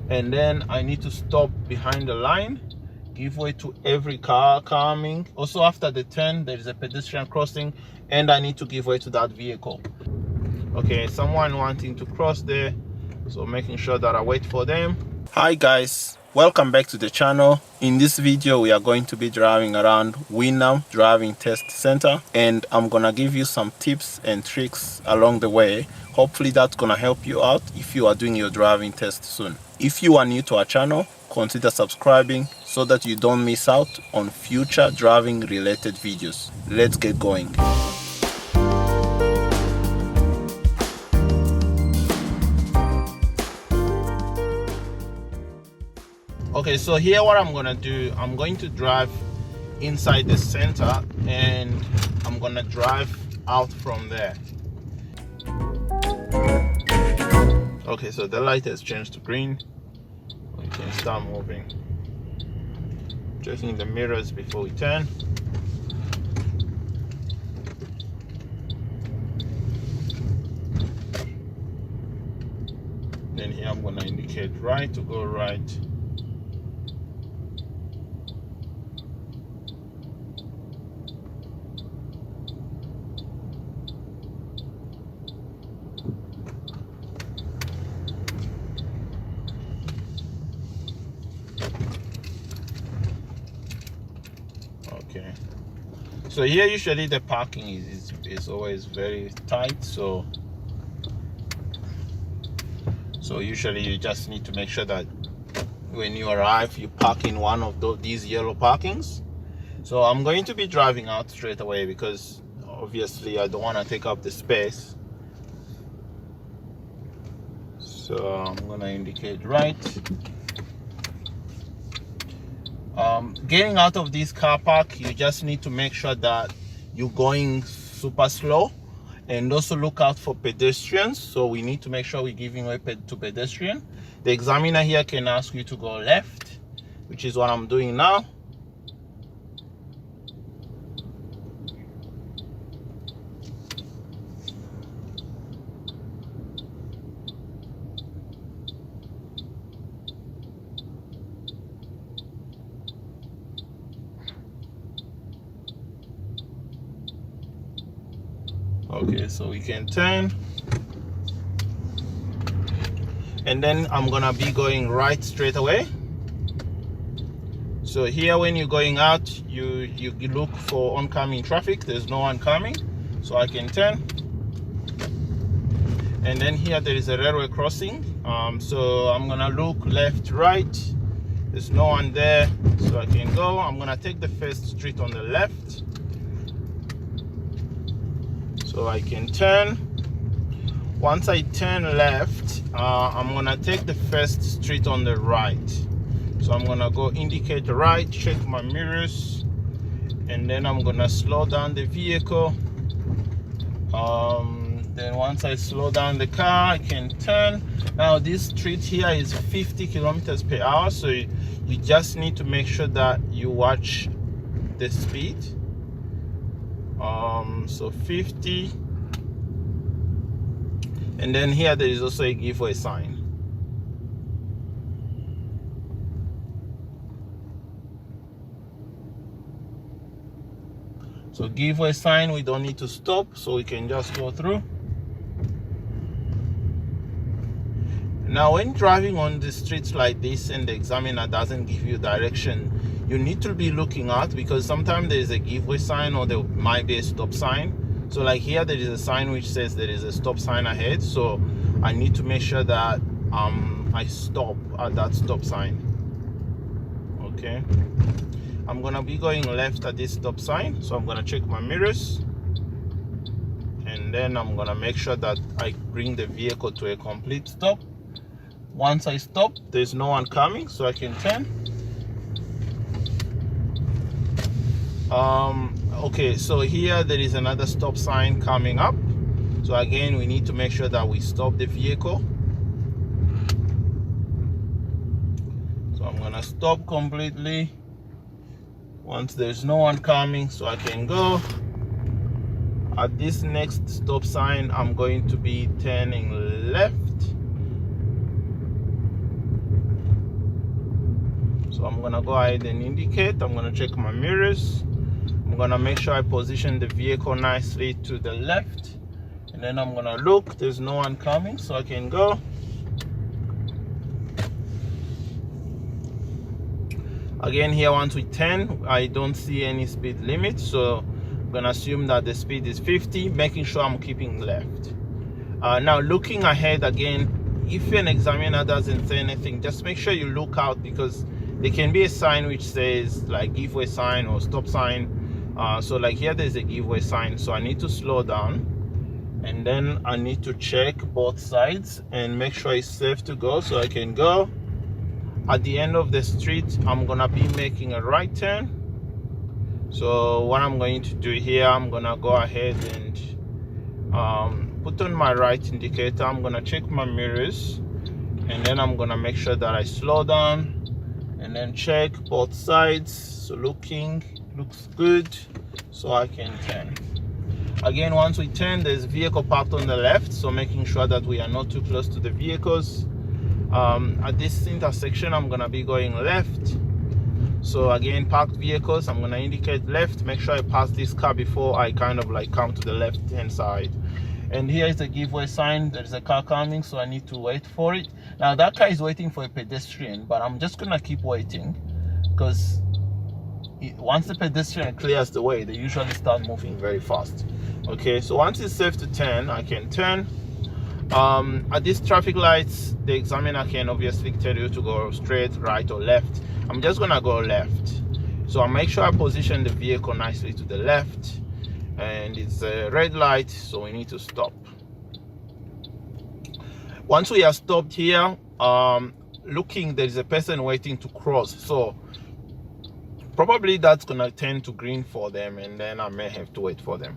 and then I need to stop behind the line, give way to every car coming. Also after the turn, there is a pedestrian crossing, and I need to give way to that vehicle. Okay, someone wanting to cross there, so making sure that I wait for them. Hi guys, welcome back to the channel. In this video we are going to be driving around Wynnum driving test center, and I'm gonna give you some tips and tricks along the way. Hopefully that's gonna help you out if you are doing your driving test soon. If you are new to our channel, consider subscribing so that you don't miss out on future driving related videos. Let's get going. Okay, so here what I'm gonna do, I'm going to drive inside the center and I'm gonna drive out from there. Okay, so the light has changed to green. We can start moving. Checking the mirrors before we turn. Then here I'm gonna indicate right to go right. Okay, so here usually the parking is always very tight, so usually you just need to make sure that when you arrive you park in one of these yellow parkings. So I'm going to be driving out straight away because obviously I don't want to take up the space, so I'm gonna indicate right. Getting out of this car park, you just need to make sure that you're going super slow, and also look out for pedestrians. So we need to make sure we're giving way to pedestrian. The examiner here can ask you to go left, which is what I'm doing now. Okay, so we can turn, and then I'm gonna be going right straight away. So here when you're going out, you look for oncoming traffic. There's no one coming, so I can turn. And then here there is a railway crossing, so I'm gonna look left, right. There's no one there, so I can go. I'm gonna take the first street on the left, so I can turn. Once I turn left, I'm gonna take the first street on the right. So I'm gonna go indicate right, check my mirrors, and then I'm gonna slow down the vehicle. Then once I slow down the car, I can turn. Now this street here is 50 kilometers per hour, so you just need to make sure that you watch the speed. So 50, and then here there is also a giveaway sign. So giveaway sign, we don't need to stop, so we can just go through. Now when driving on the streets like this and the examiner doesn't give you direction, you need to be looking out, because sometimes there is a giveaway sign or there might be a stop sign. So like here there is a sign which says there is a stop sign ahead, so I need to make sure that I stop at that stop sign. Okay, I'm gonna be going left at this stop sign, so I'm gonna check my mirrors, and then I'm gonna make sure that I bring the vehicle to a complete stop. Once I stop, there's no one coming, so I can turn. Okay, so here there is another stop sign coming up, so again we need to make sure that we stop the vehicle. So I'm gonna stop completely once there's no one coming, so I can go. At this next stop sign, I'm going to be turning left. So I'm gonna go ahead and indicate. I'm gonna check my mirrors. I'm gonna make sure I position the vehicle nicely to the left, and then I'm gonna look. There's no one coming, so I can go. Again, here once we turn, I don't see any speed limit, so I'm gonna assume that the speed is 50, making sure I'm keeping left. Now looking ahead again, if an examiner doesn't say anything, just make sure you look out, because there can be a sign which says like give way sign or stop sign. So like here there's a give way sign, so I need to slow down, and then I need to check both sides and make sure it's safe to go, so I can go. At the end of the street, I'm gonna be making a right turn. So what I'm going to do here, I'm gonna go ahead and put on my right indicator. I'm gonna check my mirrors, and then I'm gonna make sure that I slow down and then check both sides. So looks good, so I can turn. Again, once we turn, there's a vehicle parked on the left, so making sure that we are not too close to the vehicles. At this intersection, I'm gonna be going left. So again, parked vehicles, I'm gonna indicate left, make sure I pass this car before I kind of like come to the left hand side. And here is the give way sign. There's a car coming, so I need to wait for it. Now that car is waiting for a pedestrian, but I'm just gonna keep waiting, because once the pedestrian clears the way, they usually start moving very fast. Okay, so once it's safe to turn, I can turn. At these traffic lights, the examiner can obviously tell you to go straight, right, or left. I'm just gonna go left. So I make sure I position the vehicle nicely to the left, and it's a red light, so we need to stop. Once we are stopped here, looking, there's a person waiting to cross, so probably that's gonna turn to green for them, and then I may have to wait for them.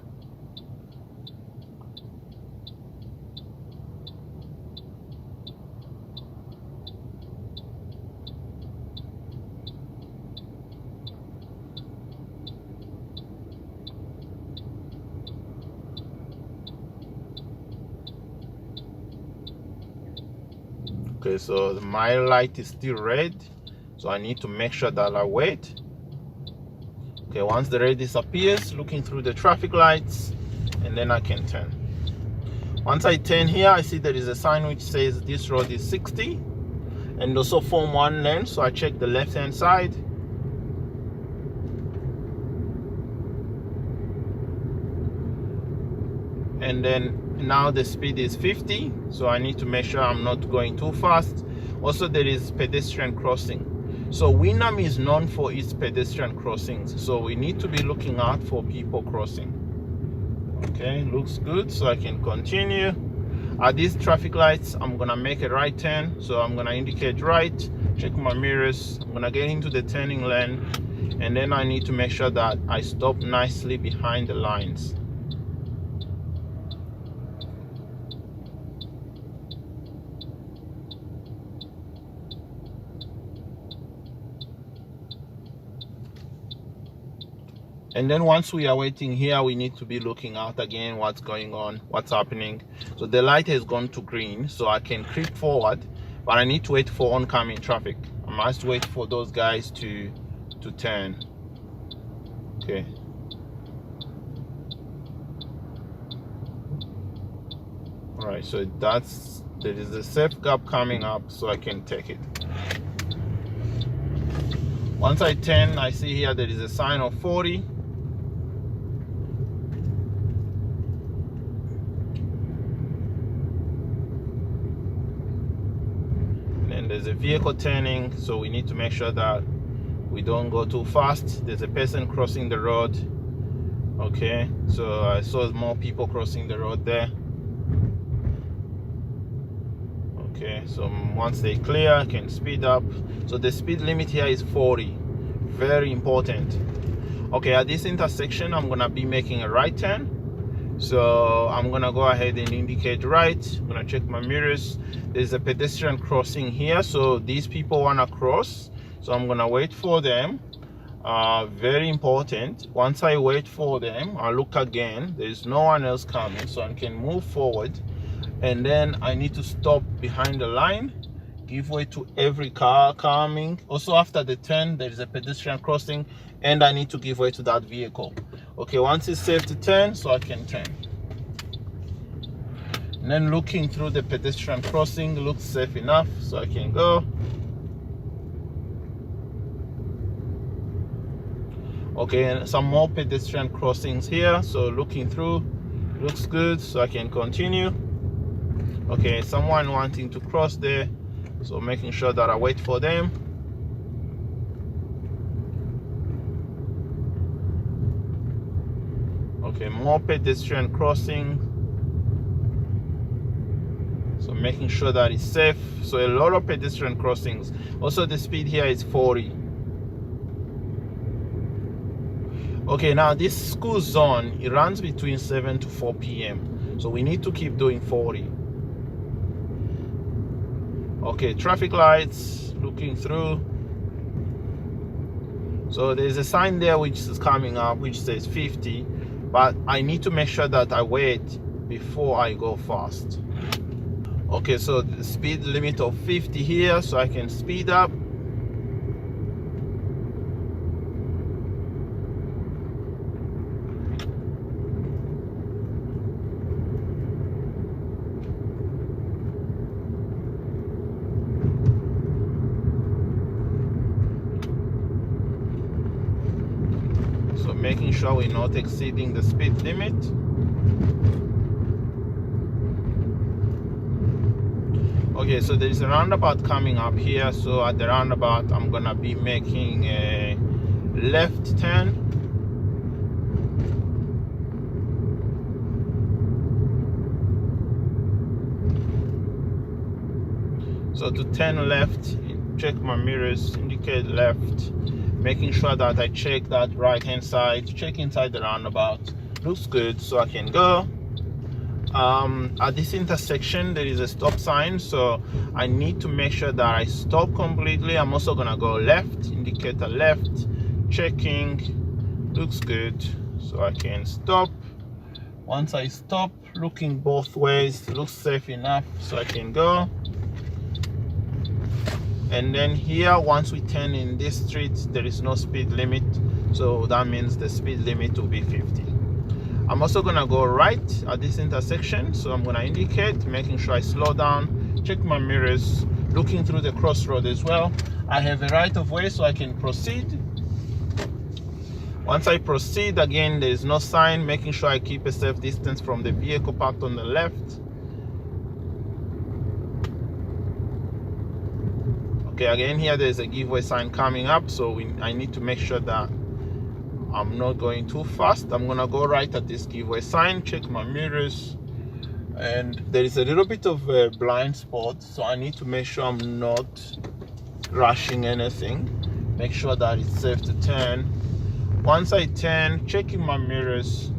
Okay, so my light is still red, so I need to make sure that I wait. Okay, once the red disappears, looking through the traffic lights, and then I can turn. Once I turn here, I see there is a sign which says this road is 60, and also form one lane, so I check the left hand side. And then now the speed is 50, so I need to make sure I'm not going too fast. Also, there is pedestrian crossing. So Wynnum is known for its pedestrian crossings, so we need to be looking out for people crossing. Okay, looks good, so I can continue. At these traffic lights, I'm gonna make a right turn, so I'm gonna indicate right, check my mirrors, I'm gonna get into the turning lane, and then I need to make sure that I stop nicely behind the lines. And then once we are waiting here, we need to be looking out again, what's going on, what's happening. So the light has gone to green, so I can creep forward, but I need to wait for oncoming traffic. I must wait for those guys to turn. Okay. All right, so there is a safe gap coming up, so I can take it. Once I turn, I see here there is a sign of 40. There's a vehicle turning, so we need to make sure that we don't go too fast. There's a person crossing the road. Okay, so I saw more people crossing the road there. Okay, so once they clear, I can speed up. So the speed limit here is 40. Very important. Okay, at this intersection, I'm gonna be making a right turn. So I'm gonna go ahead and indicate right. I'm gonna check my mirrors. There's a pedestrian crossing here, so these people wanna cross, so I'm gonna wait for them. Very important. Once I wait for them, I look again, there's no one else coming, so I can move forward, and then I need to stop behind the line, give way to every car coming. Also after the turn, there is a pedestrian crossing and I need to give way to that vehicle. Okay, once it's safe to turn, so I can turn. And then looking through the pedestrian crossing, looks safe enough, so I can go. Okay, and some more pedestrian crossings here, so looking through, looks good, so I can continue. Okay, someone wanting to cross there, so making sure that I wait for them. Okay, more pedestrian crossing, so making sure that it's safe. So a lot of pedestrian crossings. Also the speed here is 40. Okay, now this school zone, it runs between 7 to 4 p.m. so we need to keep doing 40. Okay, traffic lights, looking through. So there's a sign there which is coming up which says 50, but I need to make sure that I wait before I go fast. Okay, so the speed limit of 50 here, so I can speed up. Making sure we're not exceeding the speed limit. Okay, so there's a roundabout coming up here, so at the roundabout I'm gonna be making a left turn. So to turn left, check my mirrors, indicate left, making sure that I check that right hand side, check inside the roundabout, looks good, so I can go. At this intersection there is a stop sign, so I need to make sure that I stop completely. I'm also gonna go left, indicator left, checking, looks good, so I can stop. Once I stop, looking both ways, looks safe enough, so I can go. And then here, once we turn in this street, there is no speed limit, so that means the speed limit will be 50. I'm also gonna go right at this intersection, so I'm gonna indicate, making sure I slow down, check my mirrors, looking through the crossroad as well. I have a right of way, so I can proceed. Once I proceed, again, there is no sign, making sure I keep a safe distance from the vehicle parked on the left. Okay, again here there's a giveaway sign coming up, so I need to make sure that I'm not going too fast. I'm gonna go right at this giveaway sign, check my mirrors, and there is a little bit of a blind spot, so I need to make sure I'm not rushing anything. Make sure that it's safe to turn. Once I turn, checking my mirrors,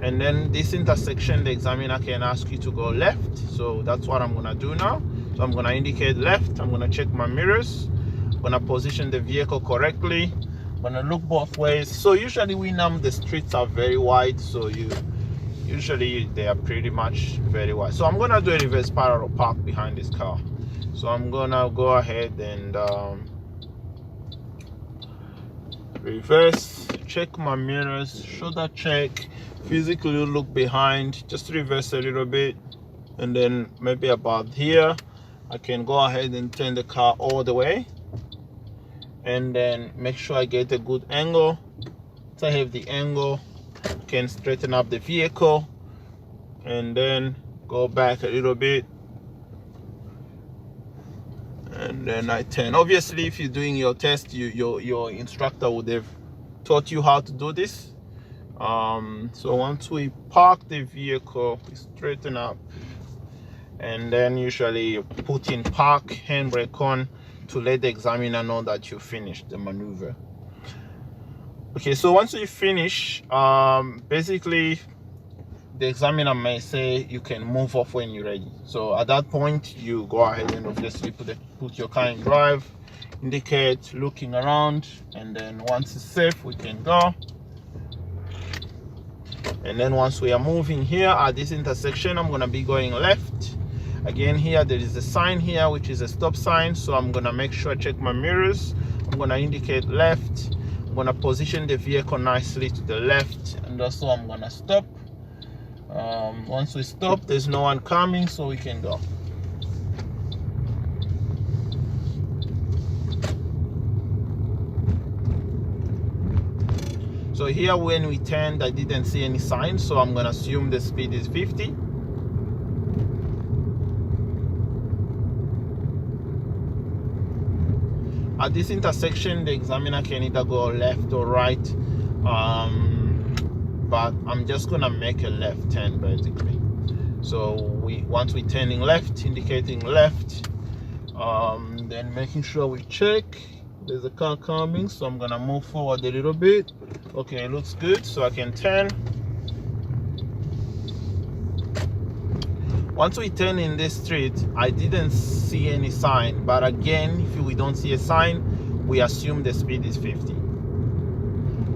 and then this intersection the examiner can ask you to go left, so that's what I'm gonna do now. So I'm gonna indicate left, I'm gonna check my mirrors, I'm gonna position the vehicle correctly, I'm gonna look both ways. So usually Wynnum, the streets are very wide, so usually they are pretty much very wide. So I'm gonna do a reverse parallel park behind this car. So I'm gonna go ahead and reverse, check my mirrors, shoulder check, physically look behind, just reverse a little bit, and then maybe about here I can go ahead and turn the car all the way, and then make sure I get a good angle. Once I have the angle, I can straighten up the vehicle and then go back a little bit, and then I turn. Obviously if you're doing your test, your instructor would have taught you how to do this. So once we park the vehicle, we straighten up, and then usually you put in park, handbrake on, to let the examiner know that you finished the maneuver. Okay, so once you finish, basically the examiner may say you can move off when you're ready. So at that point you go ahead and obviously put your car in drive, indicate, looking around, and then once it's safe we can go. And then once we are moving here at this intersection, I'm gonna be going left. Again, here there is a sign here which is a stop sign, so I'm gonna make sure I check my mirrors. I'm gonna indicate left. I'm gonna position the vehicle nicely to the left, and also I'm gonna stop. Once we stop, there's no one coming, so we can go. So here when we turned, I didn't see any sign, so I'm gonna assume the speed is 50. At this intersection, the examiner can either go left or right, but I'm just gonna make a left turn basically. So once we're turning left, indicating left, then making sure we check. There's a car coming, so I'm gonna move forward a little bit. Okay, it looks good, so I can turn. Once we turn in this street, I didn't see any sign, but again, if we don't see a sign, we assume the speed is 50.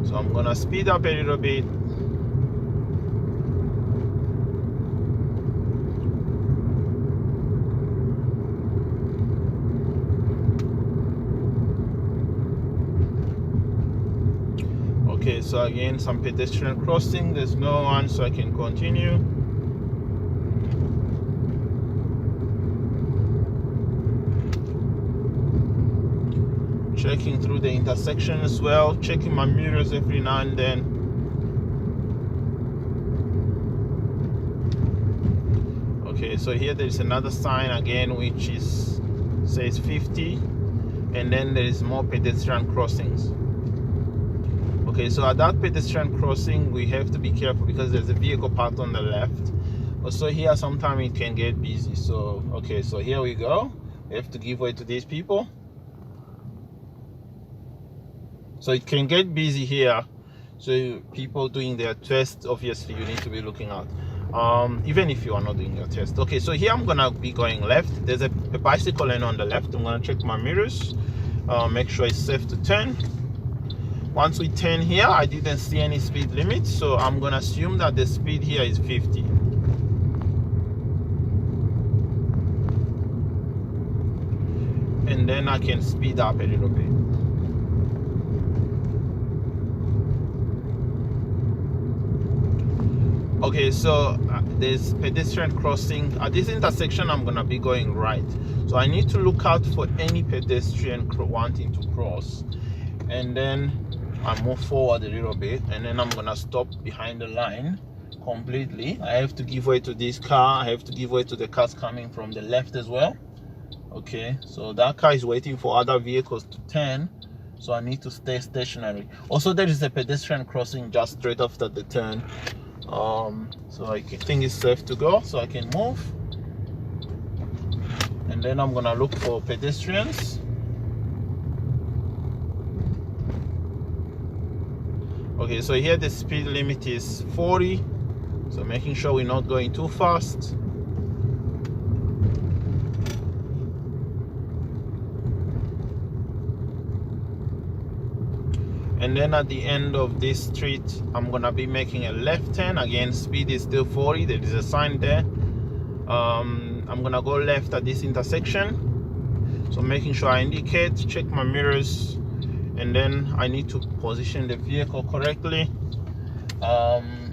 So I'm gonna speed up a little bit. Okay, so again, some pedestrian crossing, there's no one, so I can continue. Checking through the intersection as well, checking my mirrors every now and then. Okay, so here there's another sign again which says 50, and then there is more pedestrian crossings. Okay, so at that pedestrian crossing we have to be careful because there's a vehicle parked on the left. Also here sometimes it can get busy, so okay, so here we go. We have to give way to these people. So it can get busy here, so people doing their test, obviously you need to be looking out, even if you are not doing your test. Okay, so here I'm gonna be going left. There's a bicycle lane on the left. I'm gonna check my mirrors, make sure it's safe to turn. Once we turn here, I didn't see any speed limit, so I'm gonna assume that the speed here is 50. And then I can speed up a little bit. Okay, so there's pedestrian crossing. At this intersection, I'm gonna be going right. So I need to look out for any pedestrian wanting to cross. And then I move forward a little bit, and then I'm gonna stop behind the line completely. I have to give way to this car. I have to give way to the cars coming from the left as well. Okay, so that car is waiting for other vehicles to turn, so I need to stay stationary. Also, there is a pedestrian crossing just straight after the turn. So I think it's safe to go, so I can move. And then I'm gonna look for pedestrians. Okay, so here the speed limit is 40, so making sure we're not going too fast. And then at the end of this street, I'm gonna be making a left turn. Again, speed is still 40. There is a sign there. I'm gonna go left at this intersection. So making sure I indicate, check my mirrors, and then I need to position the vehicle correctly.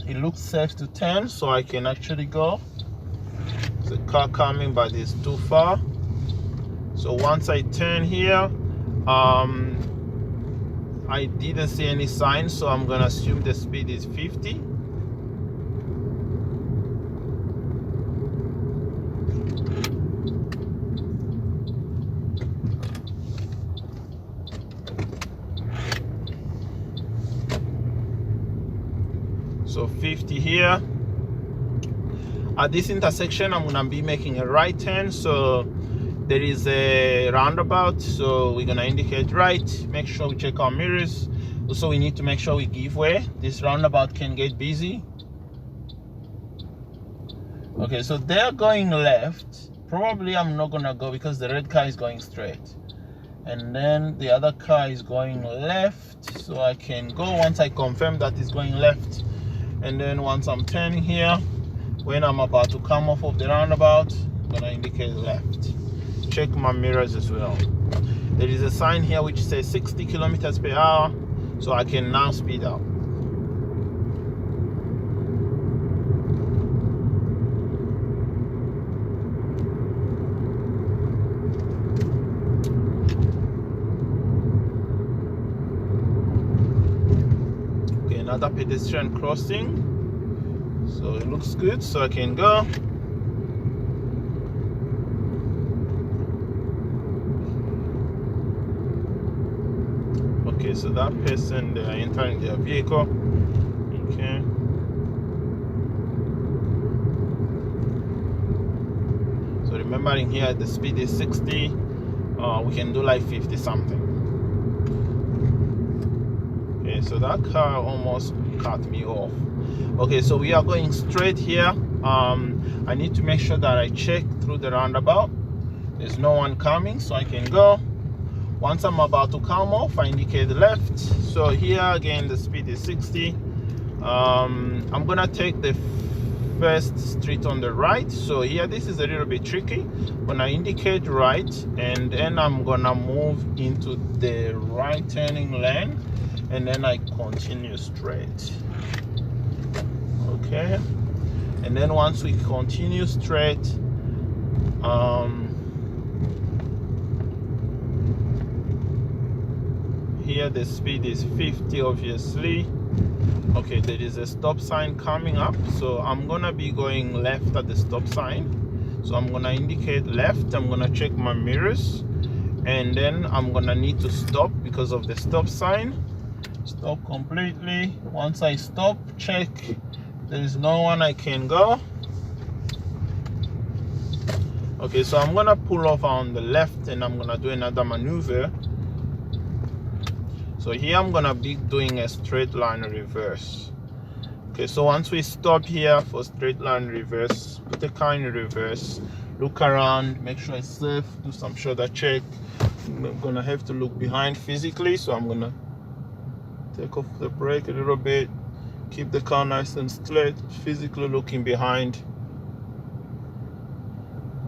It looks safe to turn, so I can actually go. There's a car coming, but it's too far. So once I turn here, I didn't see any signs, so I'm gonna assume the speed is 50. So 50 here. At this intersection, I'm gonna be making a right turn, so there is a roundabout, so we're gonna indicate right. Make sure we check our mirrors. Also, we need to make sure we give way. This roundabout can get busy. Okay, so they're going left. Probably I'm not gonna go because the red car is going straight, and then the other car is going left, so I can go once I confirm that it's going left. And then once I'm turning here, when I'm about to come off of the roundabout, I'm gonna indicate left. Check my mirrors as well. There is a sign here which says 60 kilometers per hour, so I can now speed up. Okay, another pedestrian crossing. So it looks good, so I can go. Okay, so that person, they are entering their vehicle. Okay. So remembering here the speed is 60, we can do like 50 something. Okay, so that car almost cut me off. Okay, so we are going straight here. I need to make sure that I check through the roundabout. There's no one coming, so I can go. Once I'm about to come off, I indicate left. So here again, the speed is 60. I'm gonna take the first street on the right. So here, this is a little bit tricky. When I indicate right, and then I'm gonna move into the right turning lane, and then I continue straight. Okay, and then once we continue straight, here the speed is 50 obviously. Okay, there is a stop sign coming up, so I'm gonna be going left at the stop sign. So I'm gonna indicate left, I'm gonna check my mirrors, and then I'm gonna need to stop because of the stop sign. Stop completely. Once I stop, check there is no one, I can go. Okay, so I'm gonna pull off on the left and I'm gonna do another maneuver. So here I'm gonna be doing a straight line reverse. Okay, so once we stop here for straight line reverse, put the car in reverse, look around, make sure it's safe, do some shoulder check. I'm gonna have to look behind physically, so I'm gonna take off the brake a little bit, keep the car nice and straight, physically looking behind.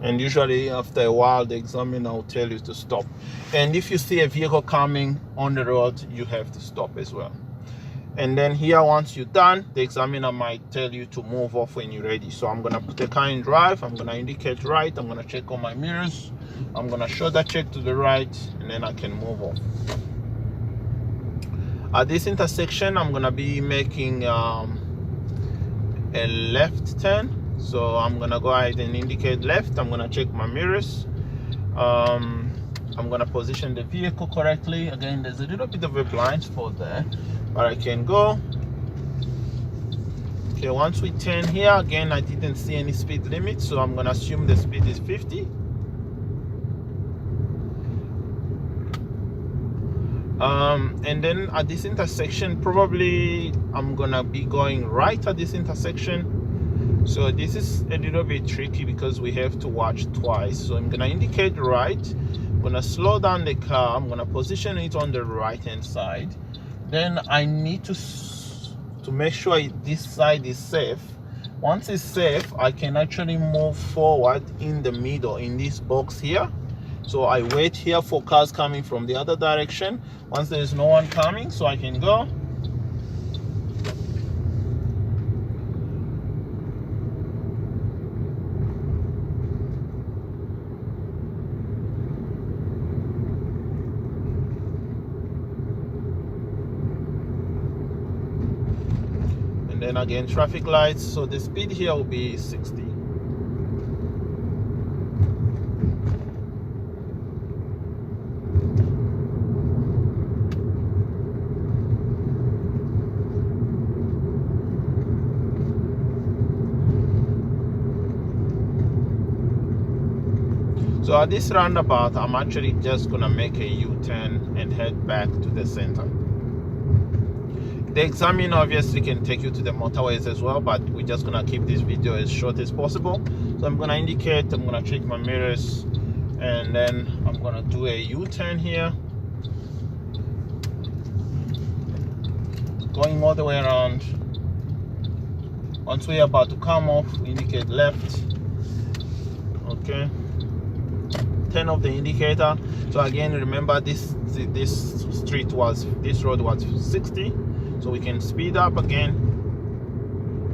And usually after a while the examiner will tell you to stop. And if you see a vehicle coming on the road, you have to stop as well. And then here, once you're done, the examiner might tell you to move off when you're ready. So I'm gonna put the car in drive, I'm gonna indicate right, I'm gonna check on my mirrors, I'm gonna shoulder check to the right, and then I can move off. At this intersection, I'm gonna be making a left turn. So I'm gonna go ahead and indicate left. I'm gonna check my mirrors. I'm gonna position the vehicle correctly. Again, there's a little bit of a blind spot there, but I can go. Okay, once we turn here, again, I didn't see any speed limit, so I'm gonna assume the speed is 50. And then at this intersection, probably I'm gonna be going right at this intersection. So this is a little bit tricky because we have to watch twice. So I'm gonna indicate right, I'm gonna slow down the car, I'm gonna position it on the right hand side. Then I need to make sure this side is safe. Once it's safe, I can actually move forward in the middle in this box here. So I wait here for cars coming from the other direction. Once there is no one coming, so I can go. And then again, traffic lights, so the speed here will be 60. So at this roundabout, I'm actually just gonna make a U-turn and head back to the center. The examiner obviously can take you to the motorways as well, but we're just gonna keep this video as short as possible. So I'm gonna indicate, I'm gonna check my mirrors, and then I'm gonna do a U-turn here. Going all the way around. Once we're about to come off, we indicate left. Okay, turn off the indicator. So again, remember this road was 60, so we can speed up again.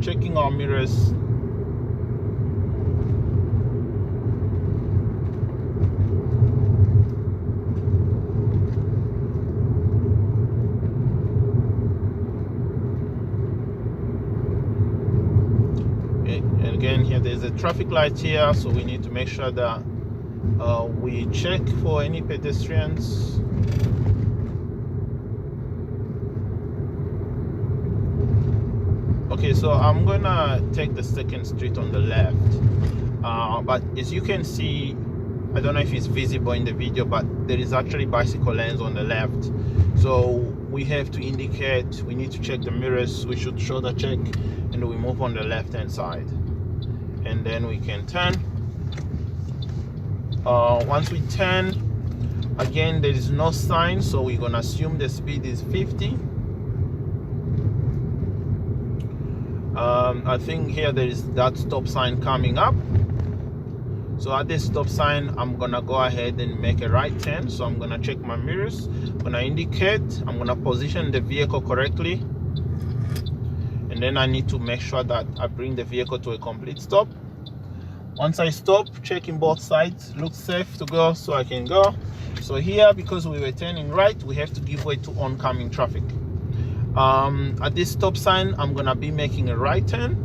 Checking our mirrors. And again, here there's a traffic light here, so we need to make sure that we check for any pedestrians. Okay, so I'm gonna take the second street on the left, but as you can see, I don't know if it's visible in the video, but there is actually bicycle lanes on the left, so we have to indicate, we need to check the mirrors, we should show the check, and we move on the left hand side, and then we can turn. Once we turn, again there is no sign, so we're gonna assume the speed is 50. I think here there is that stop sign coming up, so at this stop sign I'm gonna go ahead and make a right turn. So I'm gonna check my mirrors, I'm gonna indicate, I'm gonna position the vehicle correctly, and then I need to make sure that I bring the vehicle to a complete stop. Once I stop, checking both sides, looks safe to go, so I can go. So here, because we were turning right, we have to give way to oncoming traffic. At this stop sign, I'm gonna be making a right turn.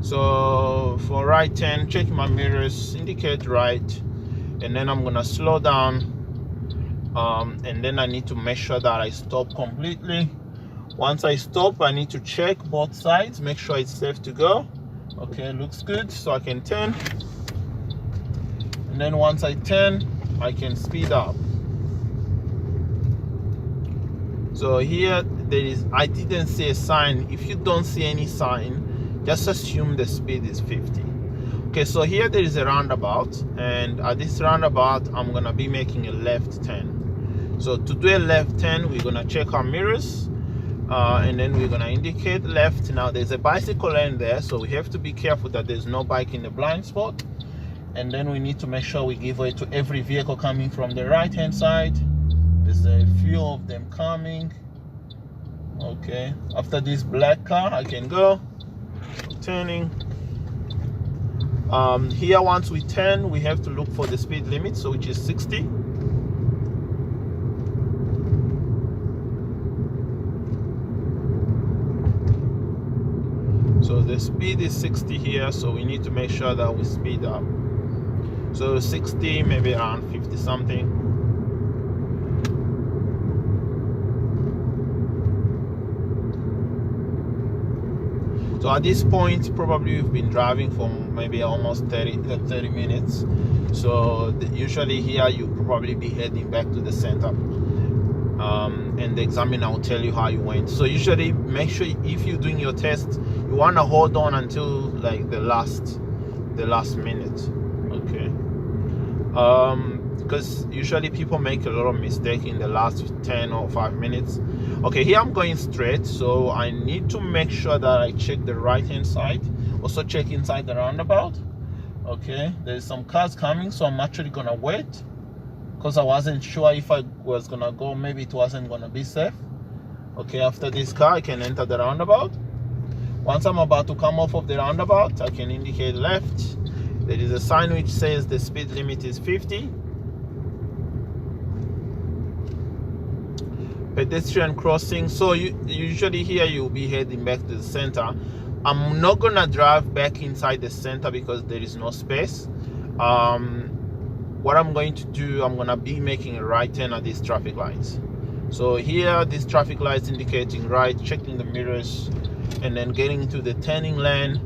So for right turn, check my mirrors, indicate right, and then I'm gonna slow down, and then I need to make sure that I stop completely. Once I stop, I need to check both sides, make sure it's safe to go. Okay, looks good, so I can turn, and then once I turn, I can speed up. So here I didn't see a sign. If you don't see any sign, just assume the speed is 50. Okay, so here there is a roundabout, and at this roundabout I'm gonna be making a left turn. So to do a left turn, we're gonna check our mirrors, and then we're gonna indicate left. Now there's a bicycle lane there, so we have to be careful that there's no bike in the blind spot, and then we need to make sure we give way to every vehicle coming from the right hand side. There's a few of them coming. Okay, after this black car I can go. Turning. Here once we turn, we have to look for the speed limit, so which is 60. So the speed is 60 here, so we need to make sure that we speed up. So 60, maybe around 50 something. So at this point, probably we've been driving for maybe almost 30 minutes. So usually here you probably be heading back to the center, and the examiner will tell you how you went. So usually make sure if you're doing your test, you want to hold on until like the last minute. Okay, because usually people make a lot of mistake in the last 10 or 5 minutes. Okay, here I'm going straight, so I need to make sure that I check the right hand side, also check inside the roundabout. Okay, there's some cars coming, so I'm actually gonna wait because I wasn't sure if I was gonna go, maybe it wasn't gonna be safe. Okay, after this car I can enter the roundabout. Once I'm about to come off of the roundabout, I can indicate left. There is a sign which says the speed limit is 50. Pedestrian crossing. So usually here you'll be heading back to the center. I'm not gonna drive back inside the center because there is no space. What I'm going to do, I'm gonna be making a right turn at these traffic lights. So here this traffic lights indicating right, checking the mirrors, and then getting into the turning lane.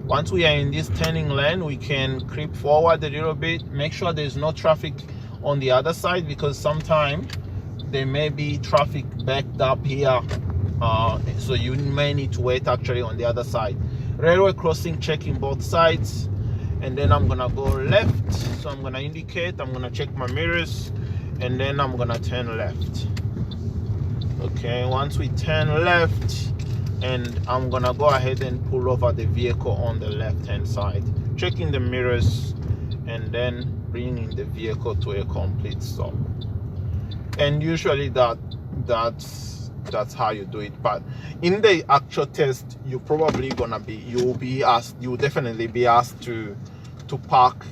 Once we are in this turning lane, we can creep forward a little bit, make sure there's no traffic on the other side, because sometimes there may be traffic backed up here, so you may need to wait actually on the other side. Railway crossing, checking both sides, and then I'm gonna go left. So I'm gonna indicate, I'm gonna check my mirrors, and then I'm gonna turn left. Okay, once we turn left, and I'm gonna go ahead and pull over the vehicle on the left hand side. checking the mirrors, and then bringing the vehicle to a complete stop. And usually that's how you do it. But in the actual test, you'll definitely be asked to park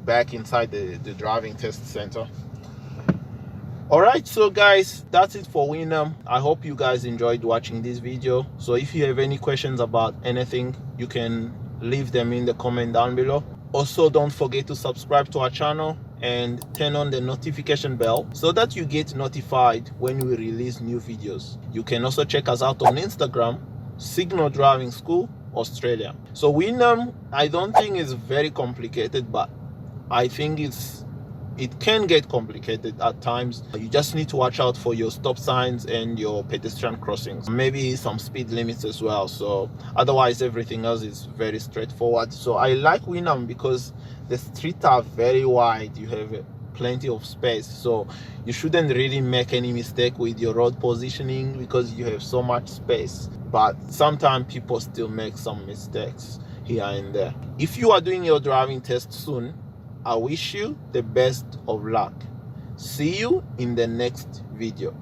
back inside the driving test center. All right, so guys, that's it for Wynnum. I hope you guys enjoyed watching this video. So if you have any questions about anything, you can leave them in the comment down below. Also, don't forget to subscribe to our channel and turn on the notification bell so that you get notified when we release new videos. You can also check us out on Instagram, Signal Driving School Australia. So Wynnum, I don't think it's very complicated, but I think it can get complicated at times. You just need to watch out for your stop signs and your pedestrian crossings, maybe some speed limits as well. So otherwise everything else is very straightforward. So I like Wynnum because the streets are very wide, you have plenty of space, so you shouldn't really make any mistake with your road positioning because you have so much space. But sometimes people still make some mistakes here and there. If you are doing your driving test soon, I wish you the best of luck. See you in the next video.